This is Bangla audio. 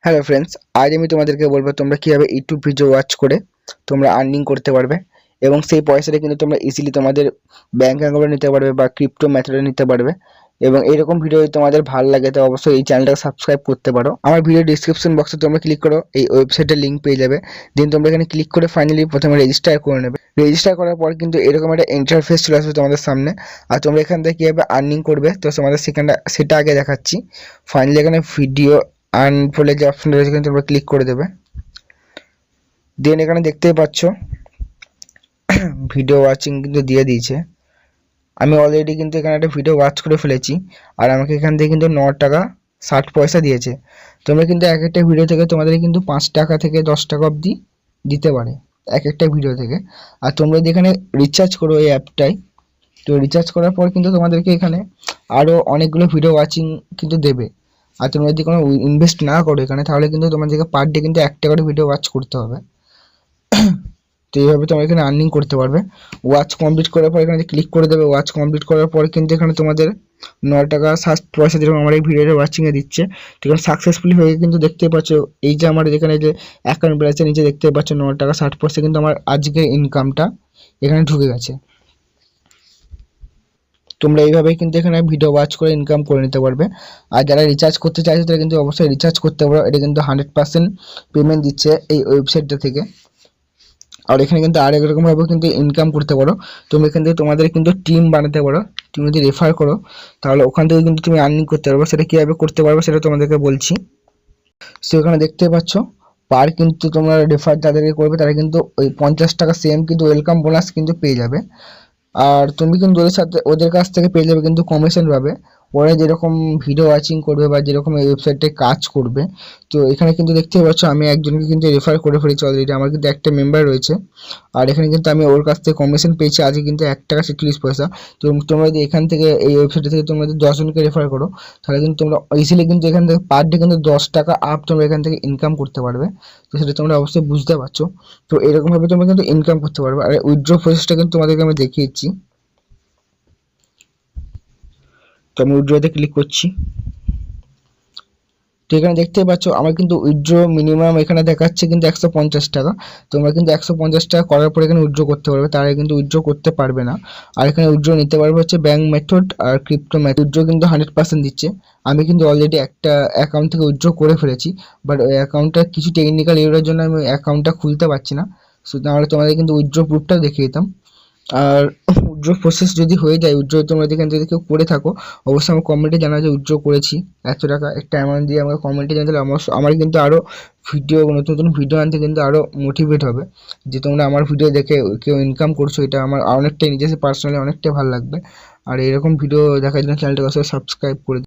হ্যালো ফ্রেন্ডস, আজ আমি তোমাদেরকে বলবো তোমরা কিভাবে ইউটিউব ভিডিও ওয়াচ করে তোমরা আর্নিং করতে পারবে এবং সেই পয়সাটা কিন্তু তোমরা ইজিলি তোমাদের ব্যাংক অ্যাকাউন্টে নিতে পারবে বা ক্রিপ্টো মেথডে নিতে পারবে। এবং এরকম ভিডিও যদি তোমাদের ভালো লাগে তো অবশ্যই এই চ্যানেলটাকে সাবস্ক্রাইব করতে পারো। আমার ভিডিও ডিসক্রিপশন বক্সে তোমরা ক্লিক করো, এই ওয়েবসাইটের লিঙ্ক পেয়ে যাবে। দেন তোমরা এখানে ক্লিক করে ফাইনালি প্রথমে রেজিস্টার করে নেবে। রেজিস্টার করার পর কিন্তু এরকম একটা ইন্টারফেস চলে আসবে তোমাদের সামনে। আর তোমরা এখান থেকে কীভাবে আর্নিং করবে তো তোমাদের সেটা আগে দেখাচ্ছি। ফাইনালি এখানে ভিডিও আর্ন বলে যে অপশন রয়েছে এখানে তোমরা ক্লিক করে দেবে। দেন এখানে দেখতেই পাচ্ছ ভিডিও ওয়াচিং কিন্তু দিয়ে দিয়েছে। আমি অলরেডি কিন্তু এখানে একটা ভিডিও ওয়াচ করে ফেলেছি আর আমাকে এখান থেকে কিন্তু 9 টাকা 60 পয়সা দিয়েছে। তোমরা কিন্তু এক একটা ভিডিও থেকে তোমাদের কিন্তু 5 টাকা থেকে 10 টাকা অবধি দিতে পারে এক একটা ভিডিও থেকে। আর তোমরা যদি এখানে রিচার্জ করো এই অ্যাপটাই, তো রিচার্জ করার পর কিন্তু তোমাদেরকে এখানে আরও অনেকগুলো ভিডিও ওয়াচিং কিন্তু দেবে। আর তোমরা যদি কোনো ইনভেস্ট না করো এখানে তাহলে কিন্তু তোমাদেরকে পার ডে কিন্তু 1 টাকা করে ভিডিও ওয়াচ করতে হবে। তো এইভাবে তোমরা এখানে আর্নিং করতে পারবে। ওয়াচ কমপ্লিট করার পর এখানে ক্লিক করে দেবে। ওয়াচ কমপ্লিট করার পর কিন্তু এখানে তোমাদের 9 টাকা 60 পয়সা যেরকম আমার এই ভিডিওটা ওয়াচিংয়ে দিচ্ছে, তো এখানে সাকসেসফুলি হয়ে কিন্তু দেখতেই পাচ্ছ এই যে আমার এখানে যে অ্যাকাউন্ট ব্যালেন্সের নিচে দেখতে পাচ্ছ 9 টাকা 60 পয়সা কিন্তু আমার আজকের ইনকামটা এখানে ঢুকে গেছে। তোমরা এইভাবেই কিন্তু এখানে ভিডিও ওয়াচ করে ইনকাম করে নিতে পারবে। আর যারা রিচার্জ করতে চাইছে তারা কিন্তু অবশ্যই রিচার্জ করতে পারো। এটা কিন্তু 100% পেমেন্ট দিচ্ছে এই ওয়েবসাইটটা থেকে। আর এখানে কিন্তু আরেক রকমভাবে কিন্তু ইনকাম করতে পারো। তুমি এখান থেকে তোমাদের কিন্তু টিম বানাতে পারো। তুমি যদি রেফার করো তাহলে ওখান থেকে কিন্তু তুমি আর্নিং করতে পারবে। সেটা কীভাবে করতে পারবে সেটা তোমাদেরকে বলছি। সো এখানে দেখতে পাচ্ছ পার কিন্তু তোমরা রেফার যাদেরকে করবে তারা কিন্তু ওই 50 টাকা সেম কিন্তু ওয়েলকাম বোনাস কিন্তু পেয়ে যাবে। আর তুমি কিন্তু ওদের কাছ থেকে পেয়ে যাবে কিন্তু কমিশন পাবে। ওরা যেরকম ভিডিও ওয়াচিং করবে বা যেরকম এই ওয়েবসাইটে কাজ করবে। তো এখানে কিন্তু দেখতেই পাচ্ছ আমি একজনকে কিন্তু রেফার করে ফেলেছি অলরেডি। আমার কিন্তু একটা মেম্বার রয়েছে আর এখানে কিন্তু আমি ওর কাছ থেকে কমিশন পেয়েছি আজকে কিন্তু 1 টাকা 46 পয়সা। তো তোমরা যদি এখান থেকে এই ওয়েবসাইট থেকে তোমরা যদি 10 জনকে রেফার করো তাহলে কিন্তু তোমরা ইজিলি কিন্তু এখান থেকে পার ডে কিন্তু 10 টাকা আপ তোমরা এখান থেকে ইনকাম করতে পারবে। তো সেটা তোমরা অবশ্যই বুঝতে পারছো। তো এরকমভাবে তোমরা কিন্তু ইনকাম করতে পারবে। আর উইথড্র প্রসেসটা কিন্তু তোমাদেরকে আমি দেখিয়েছি। তো আমি উইথড্রতে ক্লিক করছি। তো এখানে দেখতে পাচ্ছ আমার কিন্তু উইথড্র মিনিমাম এখানে দেখাচ্ছে কিন্তু 150 টাকা। তোমরা কিন্তু 150 টাকা করার পর এখানে উইথড্র করতে পারবে, তার আগে কিন্তু উইথড্র করতে পারবে না। আর এখানে উইথড্র নিতে পারবে হচ্ছে ব্যাঙ্ক মেথড আর ক্রিপ্টো মেথড। উইথড্র কিন্তু 100% দিচ্ছে। আমি কিন্তু অলরেডি একটা অ্যাকাউন্ট থেকে উইথড্র করে ফেলেছি, বাট ওই অ্যাকাউন্টটা কিছু টেকনিক্যাল এররের জন্য আমি অ্যাকাউন্টটা খুলতে পারছি না। সো তাহলে তোমাদের কিন্তু উইথড্র প্রুফটা দেখিয়ে দিতাম। আর উইথড্র প্রসেস যদি হয়ে যায়, উইথড্র তোমরা এখানে যদি কেউ করে থাকো অবশ্যই আমার কমেন্টে জানা যে উইথড্র করেছি এত টাকা একটা অ্যামাউন্ট দিয়ে আমাকে কমেন্টে জানালে আমার কিন্তু আরও ভিডিও নতুন নতুন ভিডিও আনতে কিন্তু আরও মোটিভেট হবে যে তোমরা আমার ভিডিও দেখে কেউ ইনকাম করছো। এটা আমার অনেকটাই নিজের পার্সোনালি অনেকটাই ভালো লাগবে। আর এরকম ভিডিও দেখার জন্য চ্যানেলটাকে অবশ্যই সাবস্ক্রাইব করে